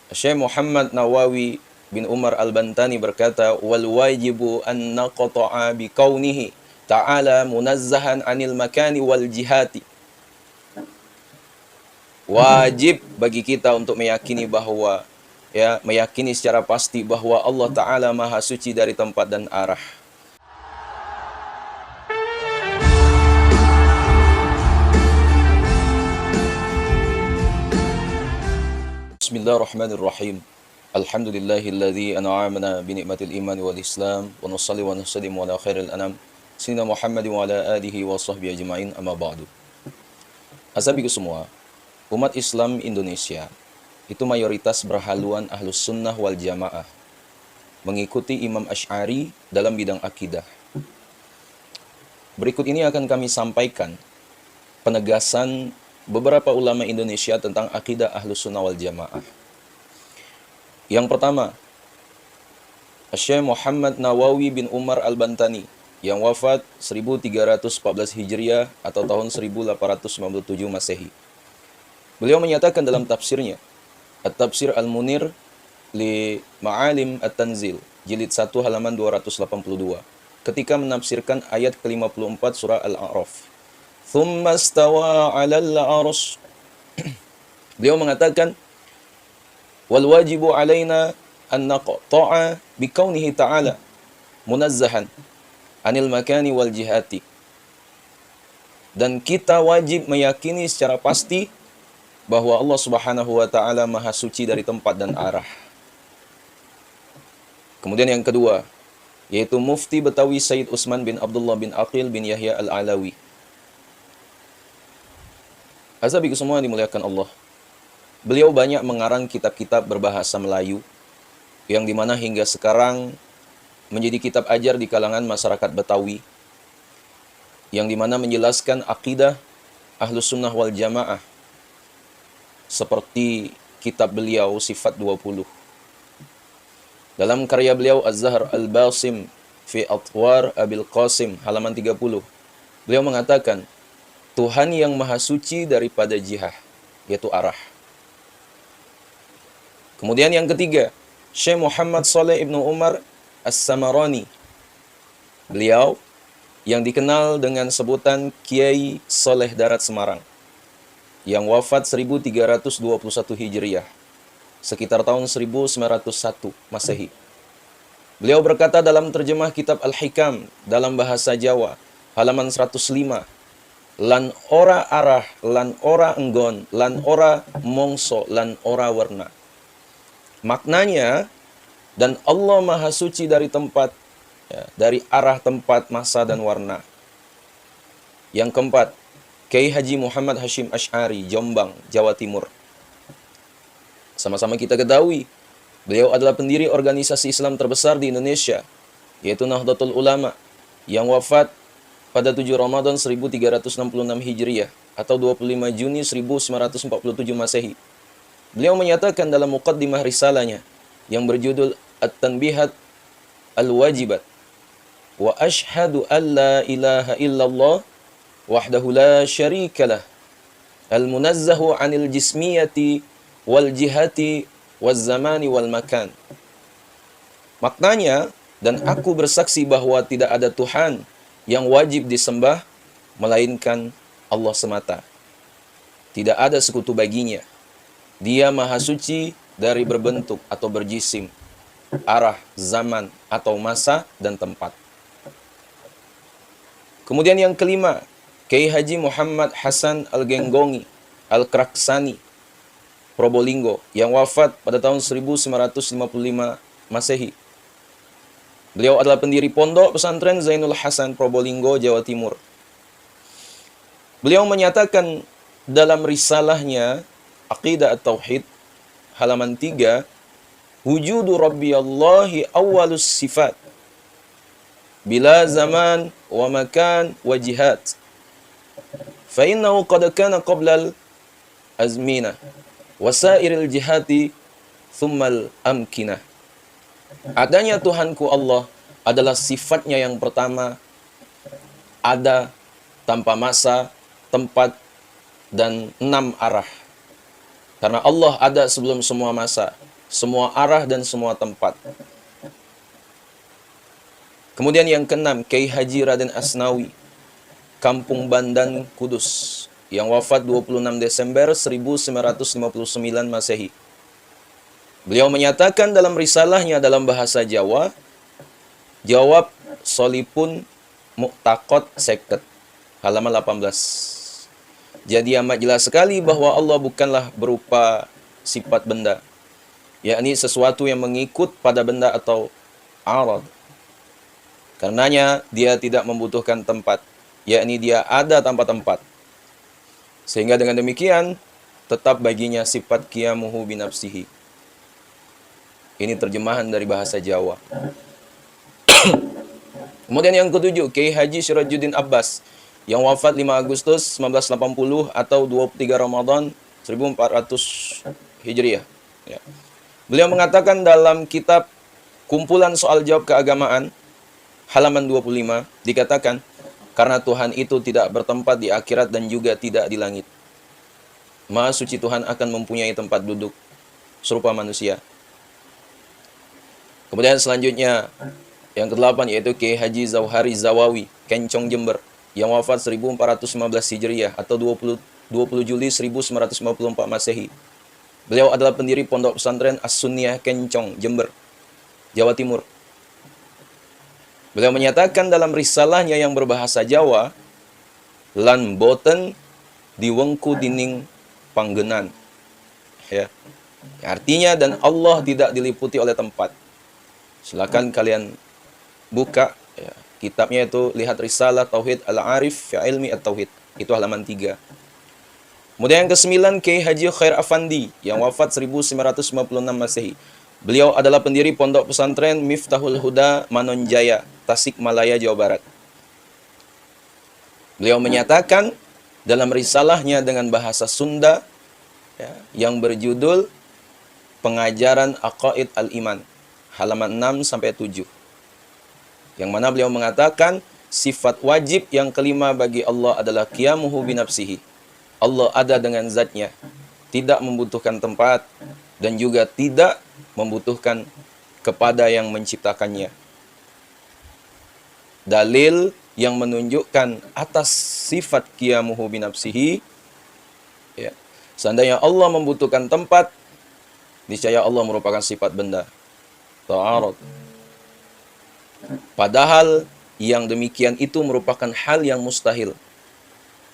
Syekh Muhammad Nawawi bin Umar Al-Bantani berkata, wal wajibu an naqta'a bi kaunihi ta'ala munazzahan 'anil makani wal jihati. Wajib bagi kita untuk meyakini bahwa meyakini secara pasti bahwa Allah Ta'ala Maha Suci dari tempat dan arah. Bismillahirrahmanirrahim. Alhamdulillahilladzi an'amana bi ni'matil iman wal islam wa nusalli wa nusallimu ala khairil anam sayyidina Muhammadin wa ala alihi wa sahbihi ajma'in, amma ba'du. Azabiku semua, umat Islam Indonesia itu mayoritas berhaluan Ahlus Sunnah wal Jamaah, mengikuti Imam Asy'ari dalam bidang akidah. Berikut ini akan kami sampaikan penegasan beberapa ulama Indonesia tentang akidah Ahlus Sunnah wal Jamaah. Yang pertama, Syekh Muhammad Nawawi bin Umar Al-Bantani yang wafat 1314 Hijriah atau tahun 1897 Masehi. Beliau menyatakan dalam tafsirnya, At-Tafsir Al-Munir li Ma'alim At-Tanzil, jilid 1 halaman 282, ketika menafsirkan ayat ke-54 surah Al-A'raf. Thumma stawa 'alal 'arsy. Beliau mengatakan, wal wajibu 'alaina an naqta'a bi kaunihi ta'ala munazzahan 'anil makani wal jihati. Dan kita wajib meyakini secara pasti bahwa Allah Subhanahu wa taala Maha Suci dari tempat dan arah. Kemudian yang kedua, yaitu Mufti Betawi Sayyid Utsman bin Abdullah bin Aqil bin Yahya Al-Alawi. Azabiku semua dimuliakan Allah. Beliau banyak mengarang kitab-kitab berbahasa Melayu, yang dimana hingga sekarang menjadi kitab ajar di kalangan masyarakat Betawi, yang dimana menjelaskan akidah Ahlus Sunnah wal Jamaah, seperti kitab beliau Sifat 20. Dalam karya beliau Az-Zahr Al-Basim fi Atwar Abil Qasim halaman 30, beliau mengatakan, Tuhan yang Maha Suci daripada jihah, yaitu arah. Kemudian yang ketiga, Syekh Muhammad Saleh Ibnu Umar As-Samarani. Beliau yang dikenal dengan sebutan Kiai Saleh Darat Semarang, yang wafat 1321 Hijriah, sekitar tahun 1901 Masehi. Beliau berkata dalam terjemah kitab Al-Hikam dalam bahasa Jawa, halaman 105, lan ora arah, lan ora enggon, lan ora mongso, lan ora warna. Maknanya, dan Allah Maha Suci dari tempat, dari arah, tempat, masa, dan warna. Yang keempat, Kiai Haji Muhammad Hashim Asy'ari, Jombang, Jawa Timur. Sama-sama kita ketahui, beliau adalah pendiri organisasi Islam terbesar di Indonesia, yaitu Nahdlatul Ulama, yang wafat pada 7 Ramadan 1366 Hijriah atau 25 Juni 1947 Masehi. Beliau menyatakan dalam muqaddimah risalahnya yang berjudul At-Tanbihat Al-Wajibat, wa ashhadu an la ilaha illallah wahdahu la syarikalah al-munazzahu 'anil jismiyati wal jihati waz zamani wal makan. Maknanya, dan aku bersaksi bahwa tidak ada Tuhan yang wajib disembah melainkan Allah semata. Tidak ada sekutu baginya. Dia Maha Suci dari berbentuk atau berjisim, arah, zaman atau masa dan tempat. Kemudian yang kelima, Kiai Haji Muhammad Hasan Al-Genggongi Al-Kraksani, Probolinggo, yang wafat pada tahun 1955 Masehi. Beliau adalah pendiri Pondok Pesantren Zainul Hasan Probolinggo, Jawa Timur. Beliau menyatakan dalam risalahnya Aqidah At-Tauhid halaman 3, wujudu rabbiyallahi awwalus sifat bila zaman wa makan wa jihad fa innahu qad kana qablal azmina wasairil jihati thummal amkinah. Adanya Tuhanku Allah adalah sifatnya yang pertama, ada tanpa masa, tempat, dan 6 arah. Karena Allah ada sebelum semua masa. semua arah dan semua tempat. Kemudian yang keenam, Kiai Haji Raden Asnawi, Kampung Bandan, Kudus, yang wafat 26 Desember 1959 Masehi. Beliau menyatakan dalam risalahnya dalam bahasa Jawa, Jawab Solipun Mu'taqad Seket, halaman 18. Jadi amat jelas sekali bahwa Allah bukanlah berupa sifat benda, yakni sesuatu yang mengikut pada benda atau arad. Karenanya dia tidak membutuhkan tempat, yakni dia ada tanpa tempat. Sehingga dengan demikian tetap baginya sifat qiyamuhu binafsihi. Ini terjemahan dari bahasa Jawa. Kemudian yang ketujuh, Kiai Haji Syirajuddin Abbas, yang wafat 5 Agustus 1980 atau 23 Ramadan 1400 Hijriah. Ya. Beliau mengatakan dalam kitab Kumpulan Soal Jawab Keagamaan, halaman 25, dikatakan, karena Tuhan itu tidak bertempat di akhirat dan juga tidak di langit. Maha suci Tuhan akan mempunyai tempat duduk serupa manusia. Kemudian selanjutnya, yang ke-8 yaitu Kiai Haji Zauhari Zawawi, Kencong Jember, yang wafat 1415 Hijriah atau 20 Juli 1954 Masehi. Beliau adalah pendiri Pondok Pesantren As-Sunniyah Kencong Jember, Jawa Timur. Beliau menyatakan dalam risalahnya yang berbahasa Jawa, lan boten diwengku dining panggenan. Ya. Artinya dan Allah tidak diliputi oleh tempat. Silakan kalian buka ya, kitabnya itu, lihat Risalah Tauhid Al-Arif fi Ilmi At-Tauhid. Itu halaman 3. Kemudian yang ke-9 Kiai Haji Khair Afandi yang wafat 1956 Masehi. Beliau adalah pendiri Pondok Pesantren Miftahul Huda Manonjaya, Tasikmalaya, Jawa Barat. Beliau menyatakan dalam risalahnya dengan bahasa Sunda ya, yang berjudul Pengajaran Aqaid Al-Iman, halaman 6 sampai 7. Yang mana beliau mengatakan sifat wajib yang kelima bagi Allah adalah qiyamuhu binafsihi. Allah ada dengan zatnya, tidak membutuhkan tempat dan juga tidak membutuhkan kepada yang menciptakannya. Dalil yang menunjukkan atas sifat qiyamuhu binafsihi ya. Seandainya Allah membutuhkan tempat, niscaya Allah merupakan sifat benda, ta'arud. Padahal yang demikian itu merupakan hal yang mustahil.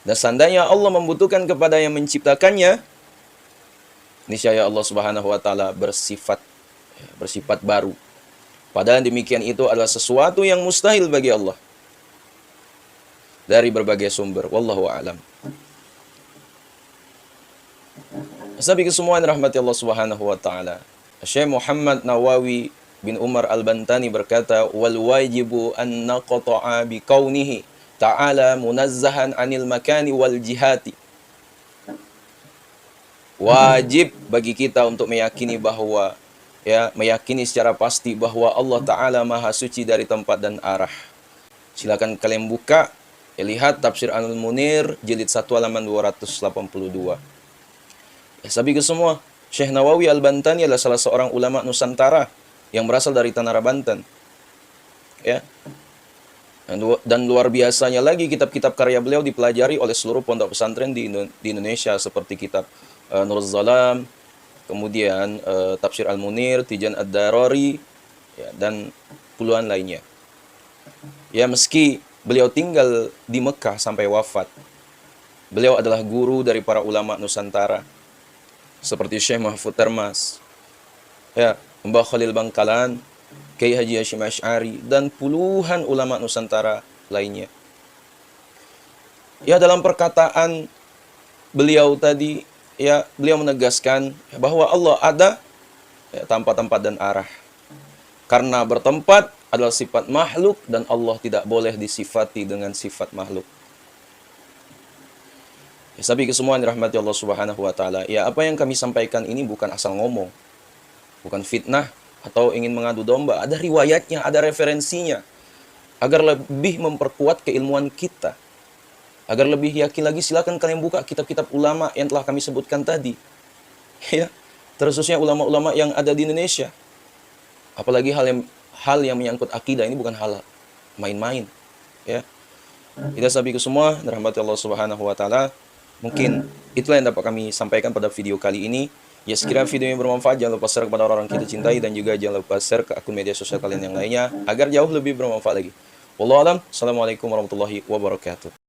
Dan seandainya Allah membutuhkan kepada yang menciptakannya, niscaya Allah Subhanahu wa taala bersifat baru. Padahal demikian itu adalah sesuatu yang mustahil bagi Allah. Dari berbagai sumber, wallahu a'lam. Sahabat kesemuan rahmati Allah Subhanahu wa taala. Syekh Muhammad Nawawi bin Umar Al-Bantani berkata, wal wajibu an naqta'a bi kaunihi ta'ala munazzahan 'anil makani wal jihati. Wajib bagi kita untuk meyakini bahwa meyakini secara pasti bahwa Allah Ta'ala Maha Suci dari tempat dan arah. Silakan kalian buka, lihat Tafsir Al-Munir jilid 1 halaman 282. Ya, sabi ke semua, Syekh Nawawi Al-Bantani adalah salah seorang ulama Nusantara yang berasal dari Tanara, Banten. Ya. Dan luar biasanya lagi kitab-kitab karya beliau dipelajari oleh seluruh pondok pesantren di Indonesia seperti kitab Nurul Zalam, kemudian Tafsir Al-Munir, Tijan Ad-Darari, ya, dan puluhan lainnya. Ya, meski beliau tinggal di Mekah sampai wafat, beliau adalah guru dari para ulama Nusantara seperti Syekh Mahfud Termas, ya, Mbah Khalil Bangkalan, Kiai Haji Hashim Asy'ari, dan puluhan ulama Nusantara lainnya. Ya, dalam perkataan beliau tadi, ya, beliau menegaskan bahwa Allah ada ya, tanpa tempat dan arah. Karena bertempat adalah sifat makhluk dan Allah tidak boleh disifati dengan sifat makhluk. Ya, sabi kesemuan dirahmati Allah Subhanahu wa taala. Ya, apa yang kami sampaikan ini bukan asal ngomong. Bukan fitnah atau ingin mengadu domba, ada riwayatnya, ada referensinya, agar lebih memperkuat keilmuan kita. Agar lebih yakin lagi, silakan kalian buka kitab-kitab ulama yang telah kami sebutkan tadi. Ya, terkhususnya ulama-ulama yang ada di Indonesia. Apalagi hal yang menyangkut akidah ini bukan hal main-main, ya. Kita sabiku semua, rahmati Allah Subhanahu wa taala. Mungkin itulah yang dapat kami sampaikan pada video kali ini. Ya, sekiranya video yang bermanfaat, jangan lupa share kepada orang-orang kita cintai, dan juga jangan lupa share ke akun media sosial kalian yang lainnya agar jauh lebih bermanfaat lagi. Wallahu alam. Assalamualaikum warahmatullahi wabarakatuh.